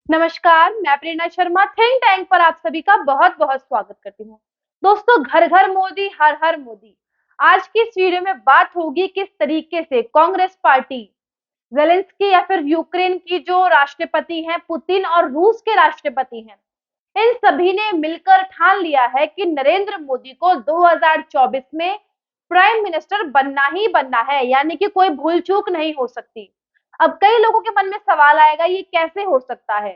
नमस्कार, मैं प्रेरणा Sharma think tank पर आप सभी का बहुत बहुत स्वागत करती हूँ। दोस्तों, घर घर मोदी, हर हर मोदी। आज की इस वीडियो में बात होगी किस तरीके से कांग्रेस पार्टी जेलेंस्की या फिर यूक्रेन की जो राष्ट्रपति हैं पुतिन और रूस के राष्ट्रपति हैं, इन सभी ने मिलकर ठान लिया है कि नरेंद्र मोदी को 2024 में प्राइम मिनिस्टर बनना ही बनना है, यानी कि कोई भूल चूक नहीं हो सकती। अब कई लोगों के मन में सवाल आएगा, ये कैसे हो सकता है?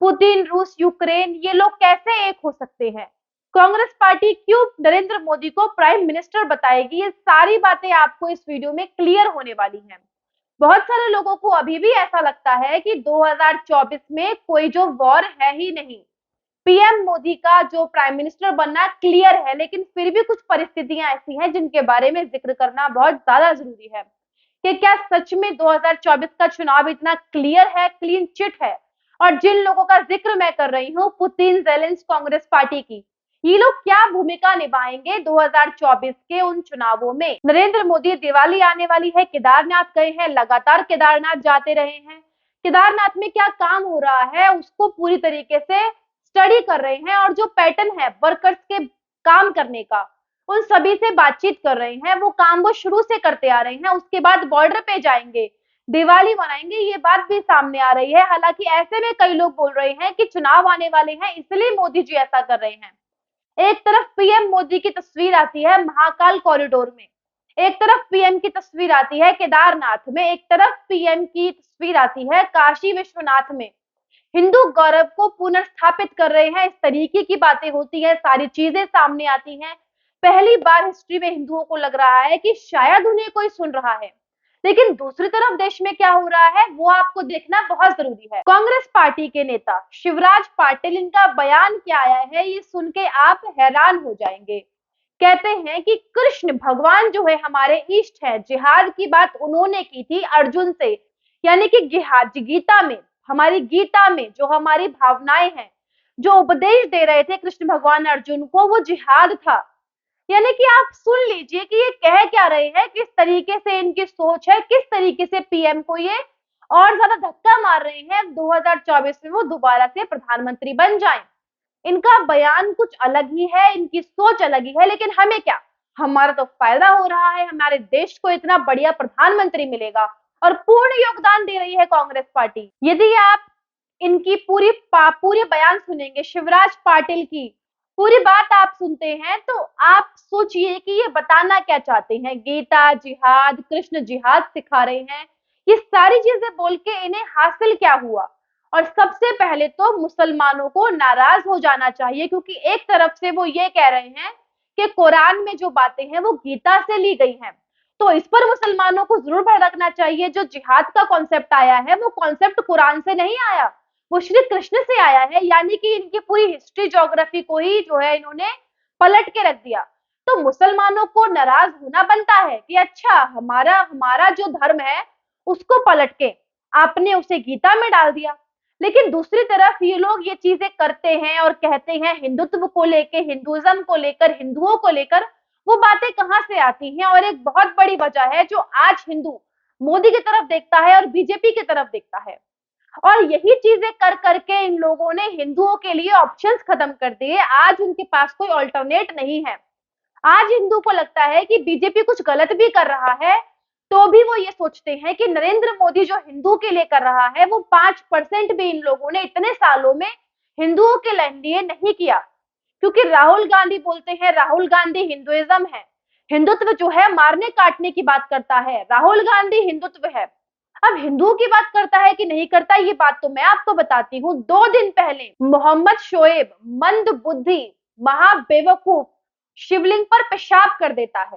पुतिन, रूस, यूक्रेन, ये लोग कैसे एक हो सकते हैं? कांग्रेस पार्टी क्यों नरेंद्र मोदी को प्राइम मिनिस्टर बताएगी? ये सारी बातें आपको इस वीडियो में क्लियर होने वाली हैं। बहुत सारे लोगों को अभी भी ऐसा लगता है कि 2024 में कोई जो वॉर है ही नहीं, पीएम मोदी का जो प्राइम मिनिस्टर बनना क्लियर है, लेकिन फिर भी कुछ परिस्थितियां ऐसी हैं जिनके बारे में जिक्र करना बहुत ज्यादा जरूरी है कि क्या सच में 2024 का चुनाव इतना क्लियर है, क्लीन चिट है? और जिन लोगों का जिक्र मैं कर रही हूँ, पुतिन, जेलेंस्की, कांग्रेस पार्टी की, ये लोग क्या भूमिका निभाएंगे 2024 के उन चुनावों में? नरेंद्र मोदी, दिवाली आने वाली है, केदारनाथ गए हैं, लगातार केदारनाथ जाते रहे हैं। केदारनाथ में क्या काम हो रहा है उसको पूरी तरीके से स्टडी कर रहे हैं, और जो पैटर्न है वर्कर्स के काम करने का, उन सभी से बातचीत कर रहे हैं। वो काम वो शुरू से करते आ रहे हैं, उसके बाद बॉर्डर पे जाएंगे, दिवाली मनाएंगे, ये बात भी सामने आ रही है। हालांकि ऐसे में कई लोग बोल रहे हैं कि चुनाव आने वाले हैं, इसलिए मोदी जी ऐसा कर रहे हैं। एक तरफ पीएम मोदी की तस्वीर आती है महाकाल कॉरिडोर में, एक तरफ पीएम की तस्वीर आती है केदारनाथ में, एक तरफ पीएम की तस्वीर आती है काशी विश्वनाथ में। हिंदू गौरव को पुनर्स्थापित कर रहे हैं, इस तरीके की बातें होती है, सारी चीजें सामने आती हैं। पहली बार हिस्ट्री में हिंदुओं को लग रहा है कि शायद उन्हें कोई सुन रहा है। लेकिन दूसरी तरफ देश में क्या हो रहा है वो आपको देखना बहुत जरूरी है। कांग्रेस पार्टी के नेता शिवराज पाटिल, इनका बयान क्या आया है ये सुन के आप हैरान हो जाएंगे। कहते हैं कि कृष्ण भगवान जो है हमारे इष्ट है। जिहाद की बात उन्होंने की थी अर्जुन से, यानी कि गीता में, हमारी गीता में जो हमारी भावनाएं हैं, जो उपदेश दे रहे थे कृष्ण भगवान अर्जुन को, वो जिहाद था। यानी कि आप सुन लीजिए कि ये कह क्या रहे हैं, किस तरीके से इनकी सोच है, किस तरीके से पीएम को ये और ज्यादा धक्का मार रहे हैं 2024 में वो दोबारा से प्रधानमंत्री बन जाएं। इनका बयान कुछ अलग ही है, इनकी सोच अलग ही है, लेकिन हमें क्या, हमारा तो फायदा हो रहा है, हमारे देश को इतना बढ़िया प्रधानमंत्री मिलेगा, और पूर्ण योगदान दे रही है कांग्रेस पार्टी। यदि आप इनकी पूरी बयान सुनेंगे, शिवराज पाटिल की पूरी बात आप सुनते हैं, तो आप सोचिए कि ये बताना क्या चाहते हैं। गीता, जिहाद, कृष्ण जिहाद सिखा रहे हैं, ये सारी चीजें बोल के इन्हें हासिल क्या हुआ? और सबसे पहले तो मुसलमानों को नाराज हो जाना चाहिए, क्योंकि एक तरफ से वो ये कह रहे हैं कि कुरान में जो बातें हैं वो गीता से ली गई हैं, तो इस पर मुसलमानों को जरूर भड़कना चाहिए। जो जिहाद का कॉन्सेप्ट आया है वो कॉन्सेप्ट कुरान से नहीं आया, वो श्री कृष्ण से आया है। यानी कि इनकी पूरी हिस्ट्री, ज्योग्राफी को ही जो है इन्होंने पलट के रख दिया। तो मुसलमानों को नाराज होना बनता है कि अच्छा, हमारा हमारा जो धर्म है उसको पलट के आपने उसे गीता में डाल दिया। लेकिन दूसरी तरफ ये लोग ये चीजें करते हैं और कहते हैं हिंदुत्व को लेकर, हिंदुइज्म को लेकर, हिंदुओं को लेकर, वो बातें कहां से आती हैं? और एक बहुत बड़ी वजह है जो आज हिंदू मोदी की तरफ देखता है और बीजेपी की तरफ देखता है। और यही चीजें कर करके इन लोगों ने हिंदुओं के लिए ऑप्शंस खत्म कर दिए। आज उनके पास कोई अल्टरनेट नहीं है। आज हिंदू को लगता है कि बीजेपी कुछ गलत भी कर रहा है, तो भी वो ये सोचते हैं कि नरेंद्र मोदी जो हिंदू के लिए कर रहा है वो 5% भी इन लोगों ने इतने सालों में हिंदुओं के लिए नहीं किया। क्योंकि राहुल गांधी बोलते हैं राहुल गांधी हिंदुइज्म है, हिंदुत्व जो है मारने काटने की बात करता है, राहुल गांधी हिंदुत्व है। अब हिंदुओं की बात करता है कि नहीं करता, ये बात तो मैं आपको बताती हूँ। 2 दिन पहले मोहम्मद शोएब, मंद बुद्धि, महाबेवकूफ, शिवलिंग पर पेशाब कर देता है।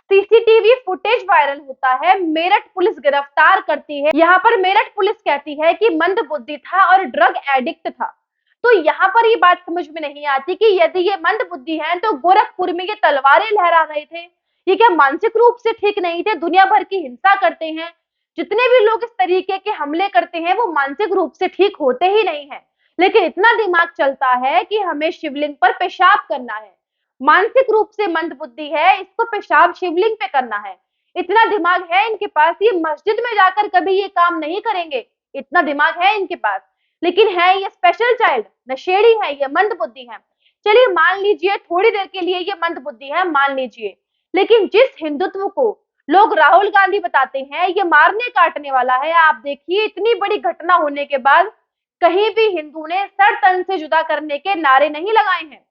सीसीटीवी फुटेज वायरल होता है, मेरठ पुलिस गिरफ्तार करती है। यहाँ पर मेरठ पुलिस कहती है कि मंद बुद्धि था और ड्रग एडिक्ट था। तो यहाँ पर ये बात समझ में नहीं आती कि यदि ये मंद बुद्धि है तो गोरखपुर में ये तलवारें लहरा रहे थे, ये क्या मानसिक रूप से ठीक नहीं थे? दुनिया भर की हिंसा करते हैं, जितने भी लोग इस तरीके के हमले करते हैं वो मानसिक रूप से ठीक होते ही नहीं है, लेकिन इतना दिमाग चलता है कि हमें शिवलिंग पर पेशाब करना है। मानसिक रूप से मंद बुद्धि है, इसको पेशाब शिवलिंग पे करना है। इतना दिमाग है इनके पास, ये मस्जिद में जाकर कभी ये काम नहीं करेंगे, इतना दिमाग है इनके पास। लेकिन है ये स्पेशल चाइल्ड, नशेड़ी है, ये मंदबुद्धि है। चलिए मान लीजिए थोड़ी देर के लिए ये मंदबुद्धि है, मान लीजिए, लेकिन जिस हिंदुत्व को लोग राहुल गांधी बताते हैं ये मारने काटने वाला है, आप देखिए इतनी बड़ी घटना होने के बाद कहीं भी हिंदू ने सर तन से जुदा करने के नारे नहीं लगाए हैं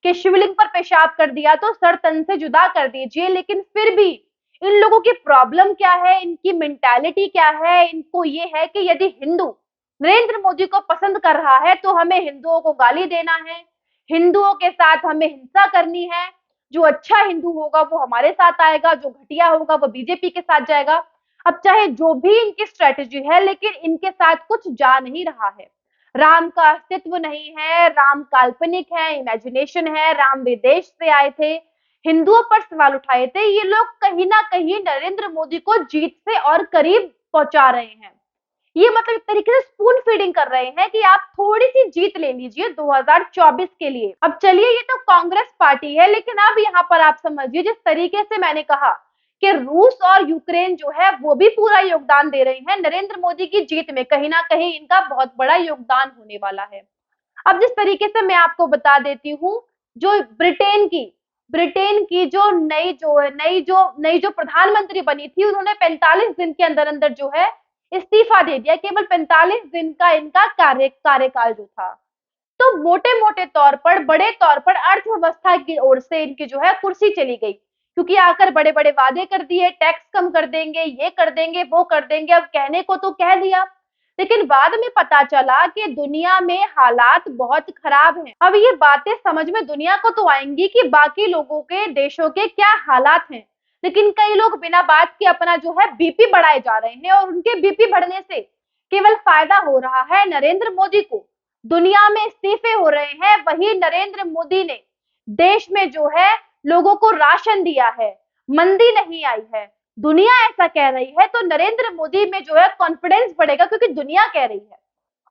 कि शिवलिंग पर पेशाब कर दिया तो सर तन से जुदा कर दीजिए। लेकिन फिर भी इन लोगों की प्रॉब्लम क्या है, इनकी मेंटालिटी क्या है, इनको ये है कि यदि हिंदू नरेंद्र मोदी को पसंद कर रहा है तो हमें हिंदुओं को गाली देना है, हिंदुओं के साथ हमें हिंसा करनी है, जो अच्छा हिंदू होगा वो हमारे साथ आएगा, जो घटिया होगा वो बीजेपी के साथ जाएगा। अब चाहे जो भी इनकी स्ट्रेटेजी है, लेकिन इनके साथ कुछ जा नहीं रहा है। राम का अस्तित्व नहीं है, राम काल्पनिक है, इमेजिनेशन है, राम विदेश से आए थे, हिंदुओं पर सवाल उठाए थे। ये लोग कहीं ना कहीं नरेंद्र मोदी को जीत से और करीब पहुंचा रहे हैं। ये मतलब एक तरीके से स्पून फीडिंग कर रहे हैं कि आप थोड़ी सी जीत ले लीजिए 2024 के लिए। अब चलिए ये तो कांग्रेस पार्टी है, लेकिन अब यहाँ पर आप समझिए जिस तरीके से मैंने कहा कि रूस और यूक्रेन जो है वो भी पूरा योगदान दे रहे हैं नरेंद्र मोदी की जीत में, कहीं ना कहीं इनका बहुत बड़ा योगदान होने वाला है। अब जिस तरीके से मैं आपको बता देती हूँ, जो ब्रिटेन की जो प्रधानमंत्री बनी थी, उन्होंने 45 दिन के अंदर अंदर जो है इस्तीफा दे दिया। केवल 45 दिन का इनका कार्यकाल जो था। तो मोटे मोटे तौर पर, बड़े तौर पर अर्थव्यवस्था की ओर से इनकी जो है कुर्सी चली गई, क्योंकि आकर बड़े बड़े वादे कर दिए, टैक्स कम कर देंगे, ये कर देंगे, वो कर देंगे। अब कहने को तो कह दिया, लेकिन बाद में पता चला कि दुनिया में हालात बहुत खराब हैं। अब ये बातें समझ में दुनिया को तो आएंगी कि बाकी लोगों के देशों के क्या हालात हैं, लेकिन कई लोग बिना बात के अपना जो है बीपी बढ़ाए जा रहे हैं, और उनके बीपी बढ़ने से केवल फायदा हो रहा है नरेंद्र मोदी को। दुनिया में इस्तीफे हो रहे हैं, वही नरेंद्र मोदी ने देश में जो है लोगों को राशन दिया है, मंदी नहीं आई है। दुनिया ऐसा कह रही है तो नरेंद्र मोदी में जो है कॉन्फिडेंस बढ़ेगा, क्योंकि दुनिया कह रही है।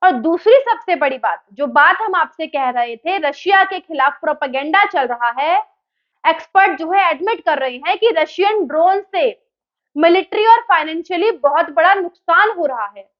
और दूसरी सबसे बड़ी बात, जो बात हम आपसे कह रहे थे, रशिया के खिलाफ प्रोपेगेंडा चल रहा है। एक्सपर्ट जो है एडमिट कर रहे हैं कि रशियन ड्रोन से मिलिट्री और फाइनेंशियली बहुत बड़ा नुकसान हो रहा है।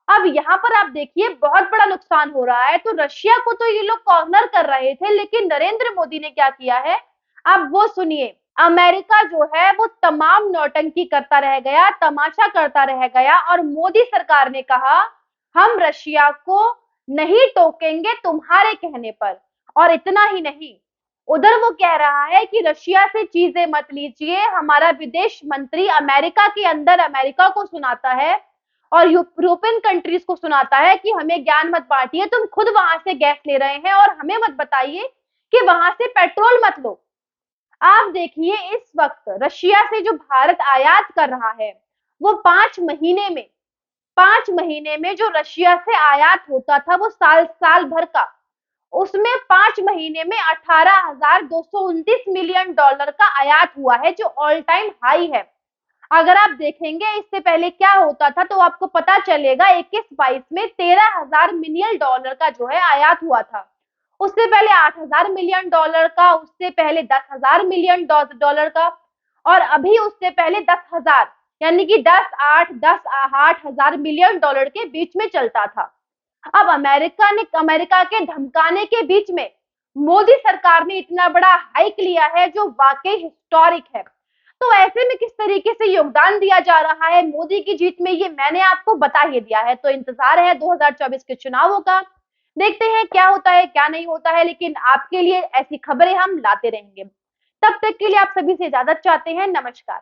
अब यहाँ पर आप देखिए बहुत बड़ा नुकसान हो रहा है, तो रशिया को तो ये लोग कॉर्नर कर रहे थे, लेकिन नरेंद्र मोदी ने क्या किया है आप वो सुनिए। अमेरिका जो है वो तमाम नौटंकी करता रह गया, तमाशा करता रह गया, और मोदी सरकार ने कहा हम रशिया को नहीं टोकेंगे तुम्हारे कहने पर। और इतना ही नहीं, उधर वो कह रहा है कि रशिया से चीजें मत लीजिए। हमारा विदेश मंत्री अमेरिका के अंदर अमेरिका को सुनाता है और यूरोपियन कंट्रीज को सुनाता है कि हमें ज्ञान मत बांटिए, तुम खुद वहां से गैस ले रहे हैं और हमें मत बताइए कि वहां से पेट्रोल मत लो। आप देखिए इस वक्त रशिया से जो भारत आयात कर रहा है, वो 5 महीने में जो रशिया से आयात होता था वो साल भर का, उसमें 5 महीने में $18,229 मिलियन का आयात हुआ है, जो ऑल टाइम हाई है। अगर आप देखेंगे इससे पहले क्या होता था तो आपको पता चलेगा 21-22 में $13,000 मिलियन का जो है आयात हुआ था। उससे पहले $8,000 मिलियन का, उससे पहले $10,000 मिलियन का, और अभी उससे पहले 10,000, यानी कि 10-8 के बीच में चलता था। अब अमेरिका के धमकाने के बीच में मोदी सरकार ने इतना बड़ा हाइक लिया है जो वाकई हिस्टोरिक है। तो ऐसे में किस तरीके से योगदान दिया जा रहा है मोदी की जीत में, ये मैंने आपको बता ही दिया है। तो इंतजार है 2024 के चुनावों का, देखते हैं क्या होता है क्या नहीं होता है, लेकिन आपके लिए ऐसी खबरें हम लाते रहेंगे। तब तक के लिए आप सभी से इजाजत चाहते हैं। नमस्कार।